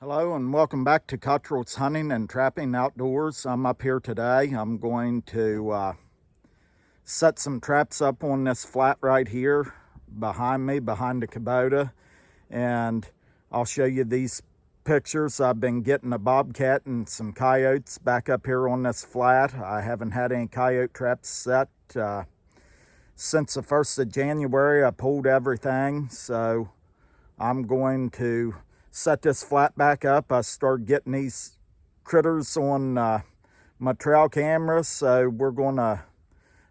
Hello and welcome back to Cuttrell's Hunting and Trapping Outdoors. I'm up here today. I'm going to set some traps up on this flat right here behind me, behind the Kubota. And I'll show you these pictures. I've been getting a bobcat and some coyotes back up here on this flat. I haven't had any coyote traps set since the 1st of January. I pulled everything, so I'm going to set this flat back up. I started getting these critters on my trail camera, so we're going to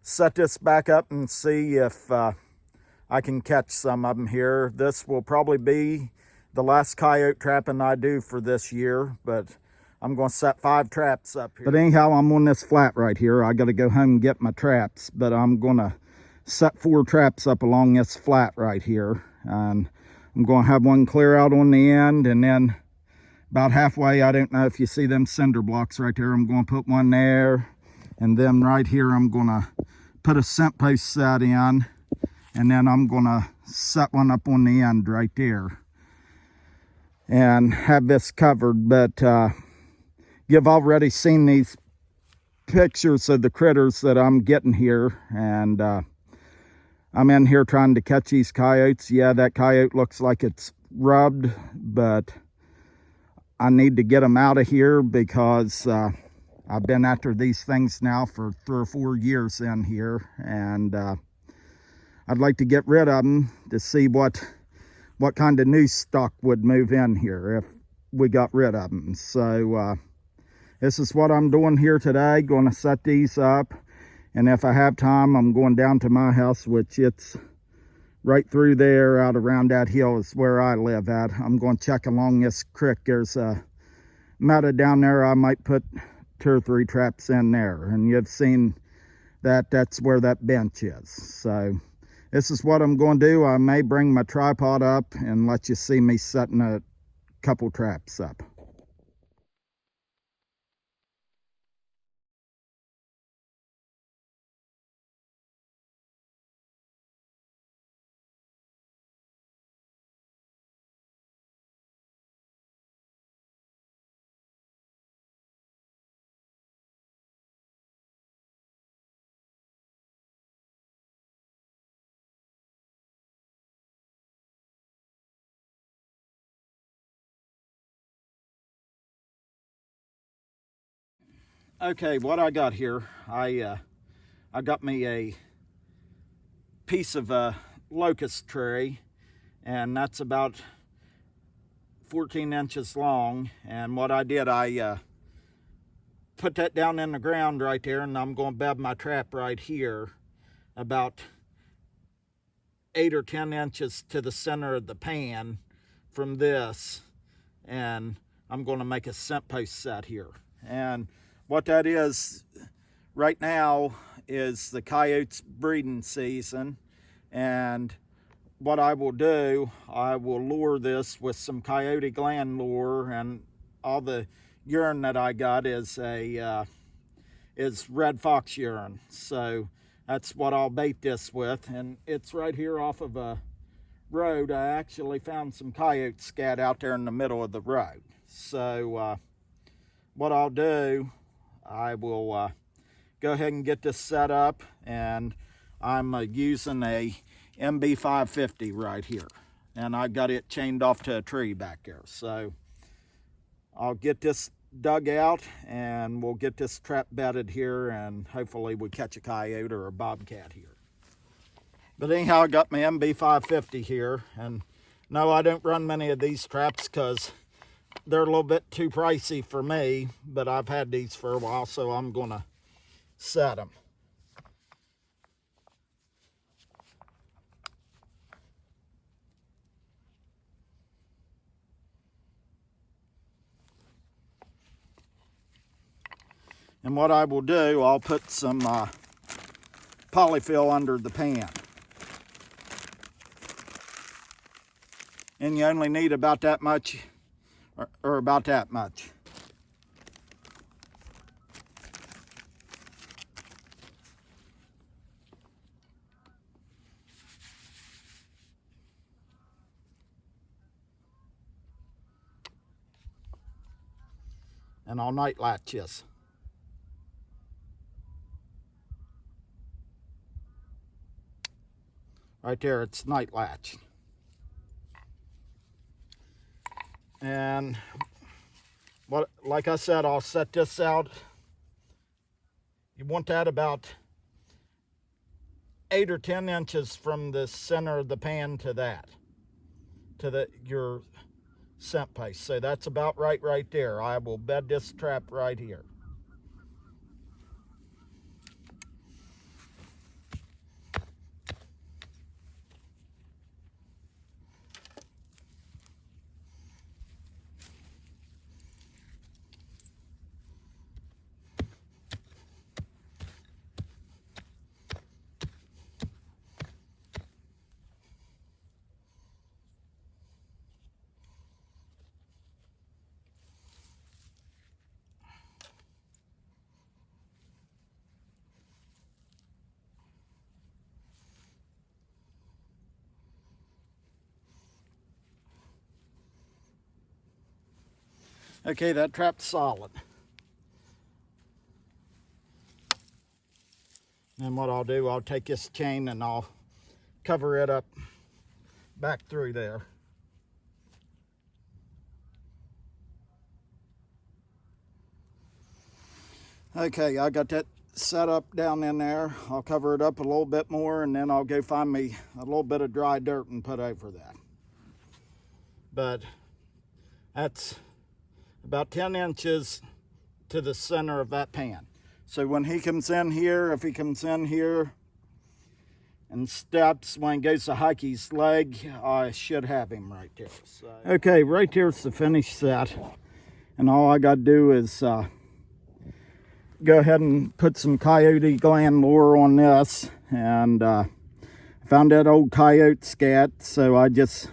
set this back up and see if I can catch some of them here. This will probably be the last coyote trapping I do for this year, but I'm going to set 5 traps up here. But anyhow, I'm on this flat right here. I got to go home and get my traps, but I'm going to set 4 traps up along this flat right here. And I'm going to have one clear out on the end, and then about halfway, I don't know if you see them cinder blocks right there, I'm going to put one there, and then right here I'm going to put a scent post set in, and then I'm going to set one up on the end right there and have this covered. But you've already seen these pictures of the critters that I'm getting here, and I'm in here trying to catch these coyotes. Yeah, that coyote looks like it's rubbed, but I need to get them out of here because I've been after these things now for 3 or 4 years in here, and I'd like to get rid of them to see what kind of new stock would move in here if we got rid of them. So this is what I'm doing here today. Going to set these up. And if I have time, I'm going down to my house, which it's right through there, out around that hill is where I live at. I'm going to check along this creek. There's a meadow down there. I might put 2 or 3 traps in there. And you've seen that that's where that bench is. So this is what I'm going to do. I may bring my tripod up and let you see me setting a couple traps up. Okay, what I got here, I got me a piece of a locust tree, and that's about 14 inches long. And what I did, I put that down in the ground right there, and I'm going to bed my trap right here about 8 or 10 inches to the center of the pan from this, and I'm going to make a scent post set here. And what that is right now is the coyotes breeding season, and what I will do, I will lure this with some coyote gland lure, and all the urine that I got is red fox urine. So that's what I'll bait this with, and it's right here off of a road. I actually found some coyote scat out there in the middle of the road. So what I'll do, I will go ahead and get this set up, and I'm using a MB550 right here, and I got it chained off to a tree back there. So I'll get this dug out, and we'll get this trap bedded here, and hopefully we catch a coyote or a bobcat here. But anyhow, I got my MB550 here, and no, I don't run many of these traps because they're a little bit too pricey for me, but I've had these for a while, so I'm gonna set them. And what I will do, I'll put some polyfill under the pan. And you only need about that much, or about that much. and I'll night latch this. Right there, it's night latch. And like I said, I'll set this out. You want that about 8 or 10 inches from the center of the pan to your scent paste. So that's about right there. I will bed this trap right here. Okay, that trap's solid. And what I'll do, I'll take this chain and I'll cover it up back through there. Okay, I got that set up down in there. I'll cover it up a little bit more, and then I'll go find me a little bit of dry dirt and put over that. But that's about 10 inches to the center of that pan. So when he comes in here, if he comes in here and steps, when he goes to hike his leg, I should have him right there. So, okay, right there's the finished set. And all I got to do is go ahead and put some coyote gland lure on this. And found that old coyote scat, so I just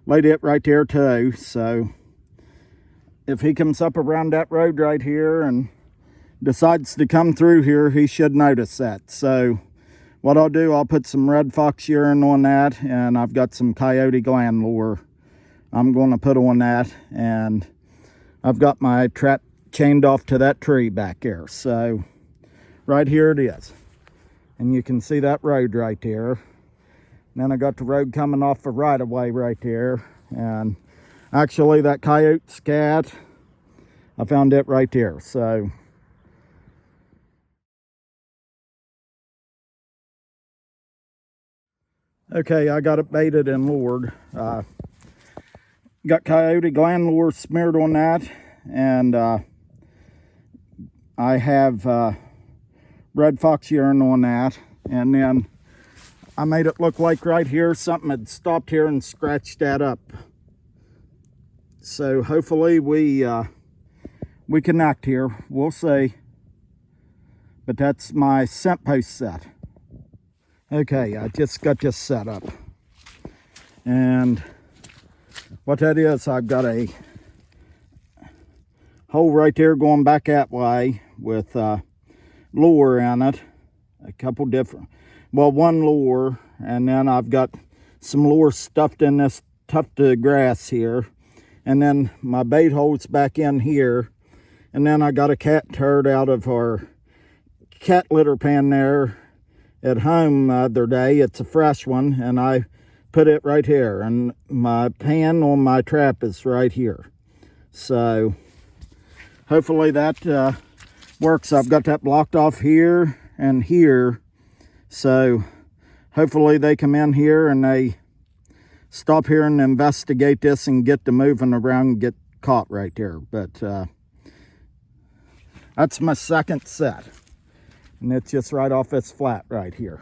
laid it right there too. So if he comes up around that road right here and decides to come through here, he should notice that. So what I'll do, I'll put some red fox urine on that, and I've got some coyote gland lure I'm going to put on that, and I've got my trap chained off to that tree back there. So right here it is, and you can see that road right there. And then I got the road coming off the right of way right there, and actually that coyote scat, I found it right there. So okay, I got it baited and lured. Got coyote gland lure smeared on that, and I have red fox urine on that, and then I made it look like right here something had stopped here and scratched that up. So hopefully we connect here. We'll see. But that's my scent post set. Okay, I just got this set up, and what that is, I've got a hole right there going back that way with lure in it, a couple different, well, one lure, and then I've got some lure stuffed in this tuft of grass here, and then my bait hole's back in here, and then I got a cat turd out of our cat litter pan there at home the other day. It's a fresh one, and I put it right here, and my pan on my trap is right here. So hopefully that works. I've got that blocked off here and here, so hopefully they come in here and they stop here and investigate this and get to moving around and get caught right there. But that's my second set, and it's just right off this flat right here.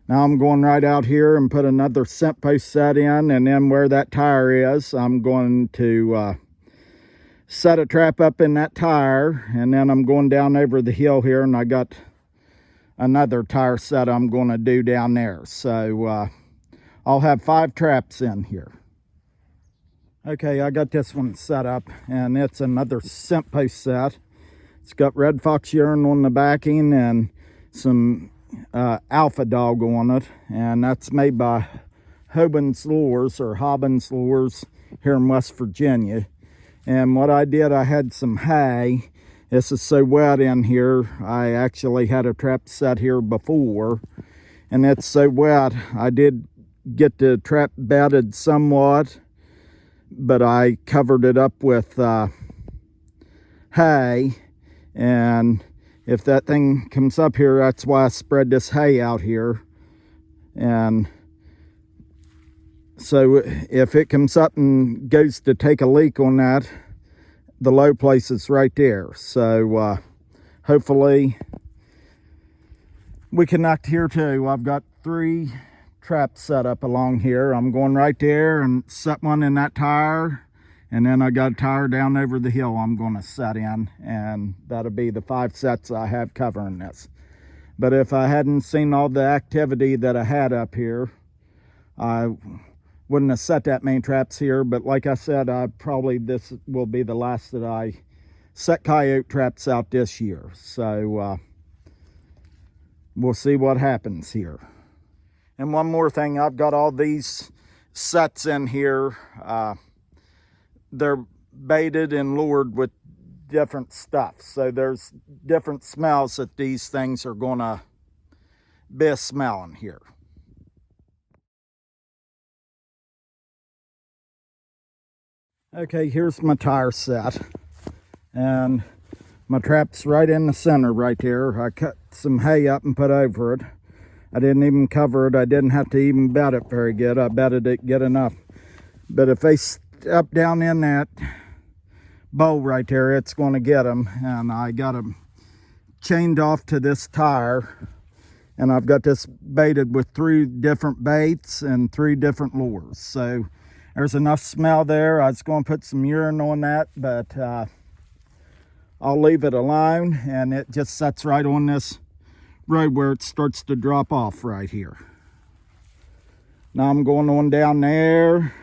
Now I'm going right out here and put another scent post set in, and then where that tire is, I'm going to set a trap up in that tire, and then I'm going down over the hill here, and I got another tire set I'm going to do down there. So I'll have 5 traps in here. Okay, I got this one set up, and it's another scent post set. It's got red fox urine on the backing and some alpha dog on it, and that's made by Hobbins Lures here in West Virginia. And what I did, I had some hay. This is so wet in here. I actually had a trap set here before, and it's so wet. I did get the trap bedded somewhat, but I covered it up with hay. And if that thing comes up here, that's why I spread this hay out here. And so if it comes up and goes to take a leak on that, the low place is right there. So hopefully we connect here too. I've got 3 traps set up along here. I'm going right there and set one in that tire, and then I got a tire down over the hill I'm going to set in, and that'll be the 5 sets I have covering this. But if I hadn't seen all the activity that I had up here, I wouldn't have set that many traps here. But like I said, this will be the last that I set coyote traps out this year. So we'll see what happens here. And one more thing, I've got all these sets in here. They're baited and lured with different stuff. So there's different smells that these things are gonna be smelling here. Okay, here's my tire set, and my trap's right in the center right there. I cut some hay up and put over it. I didn't even cover it. I didn't have to even bed it very good. I bedded it good enough. But if they step down in that bowl right there, it's going to get them. And I got them chained off to this tire, and I've got this baited with 3 different baits and 3 different lures. So there's enough smell there. I was going to put some urine on that, but I'll leave it alone, and it just sets right on this road where it starts to drop off right here. Now I'm going on down there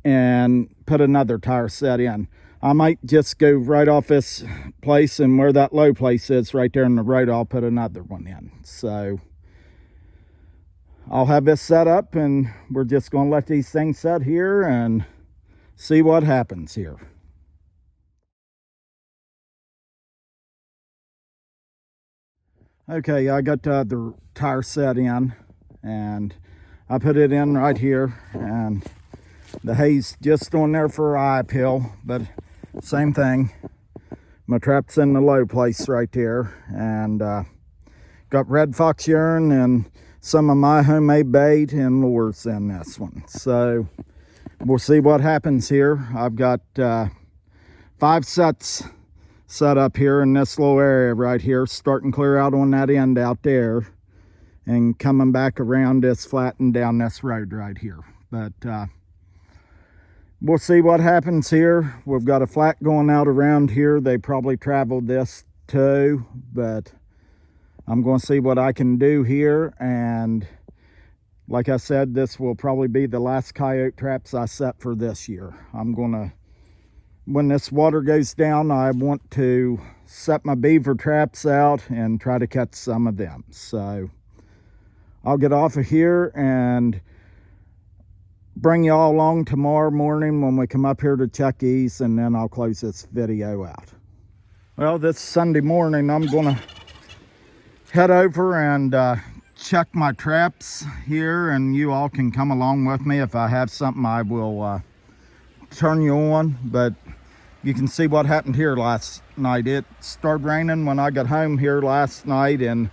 and put another tire set in. I might just go right off this place, and where that low place is right there in the road, I'll put another one in. So I'll have this set up, and we're just going to let these things set here and see what happens here. Okay, I got the other tire set in, and I put it in right here, and the hay's just on there for eye appeal, but same thing. My trap's in the low place right there, and got red fox urine and some of my homemade bait and lures in this one. So we'll see what happens here. I've got 5 sets set up here in this little area right here, starting clear out on that end out there and coming back around this flat and down this road right here. But we'll see what happens here. We've got a flat going out around here. They probably traveled this too, but I'm going to see what I can do here. And like I said, this will probably be the last coyote traps I set for this year. I'm going to, when this water goes down, I want to set my beaver traps out and try to catch some of them. So I'll get off of here and bring you all along tomorrow morning when we come up here to check these, and then I'll close this video out. Well, this Sunday morning, I'm going to head over and check my traps here, and you all can come along with me. If I have something, I will turn you on. But you can see what happened here last night. It started raining when I got home here last night, and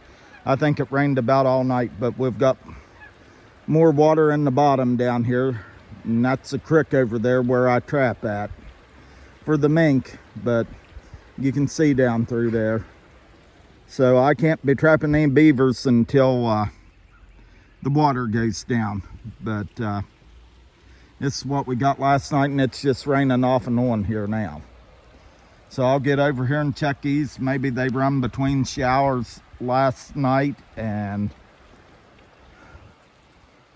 I think it rained about all night. But we've got more water in the bottom down here, and that's a creek over there where I trap at for the mink. But you can see down through there. So I can't be trapping any beavers until the water goes down. But this is what we got last night, and it's just raining off and on here now. So I'll get over here and check these. Maybe they run between showers last night, and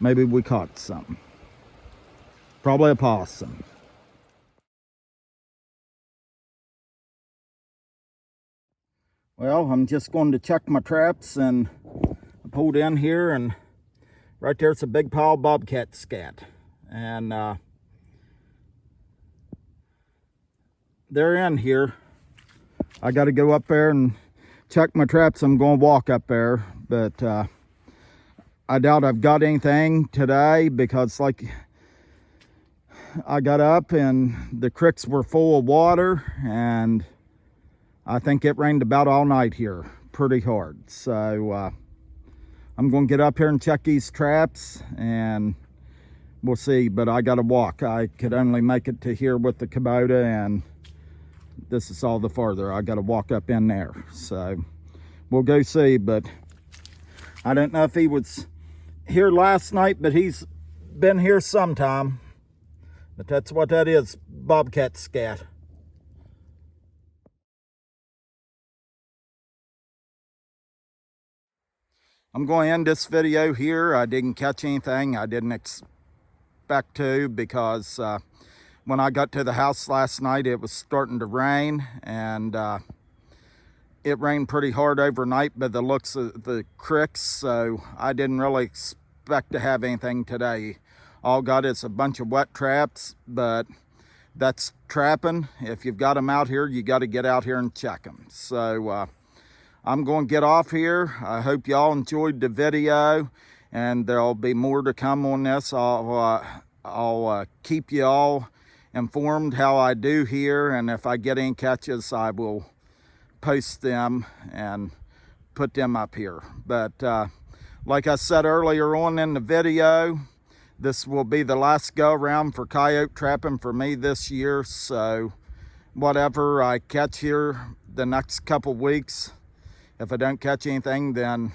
maybe we caught something. Probably a possum. Well, I'm just going to check my traps, and I pulled in here, and right there's a big pile of bobcat scat. And they're in here. I got to go up there and check my traps. I'm going to walk up there, but I doubt I've got anything today because like I got up and the creeks were full of water, and I think it rained about all night here pretty hard. So I'm going to get up here and check these traps and we'll see, but I got to walk. I could only make it to here with the Kubota, and this is all the farther. I got to walk up in there. So we'll go see, but I don't know if he was here last night, but he's been here sometime. But that's what that is, bobcat scat. I'm going to end this video here. I didn't catch anything. I didn't expect to, because when I got to the house last night, it was starting to rain, and it rained pretty hard overnight by the looks of the creeks, so I didn't really expect to have anything today. All got is a bunch of wet traps, but that's trapping. If you've got them out here, you got to get out here and check them. So I'm going to get off here. I hope y'all enjoyed the video, and there'll be more to come on this. I'll keep you all informed how I do here, and if I get any catches, I will post them and put them up here. But like I said earlier on in the video, this will be the last go around for coyote trapping for me this year. So whatever I catch here the next couple weeks, if I don't catch anything, then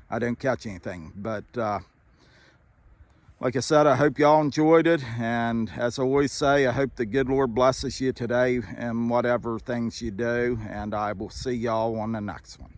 I don't catch anything. But like I said, I hope y'all enjoyed it. And as I always say, I hope the good Lord blesses you today in whatever things you do. And I will see y'all on the next one.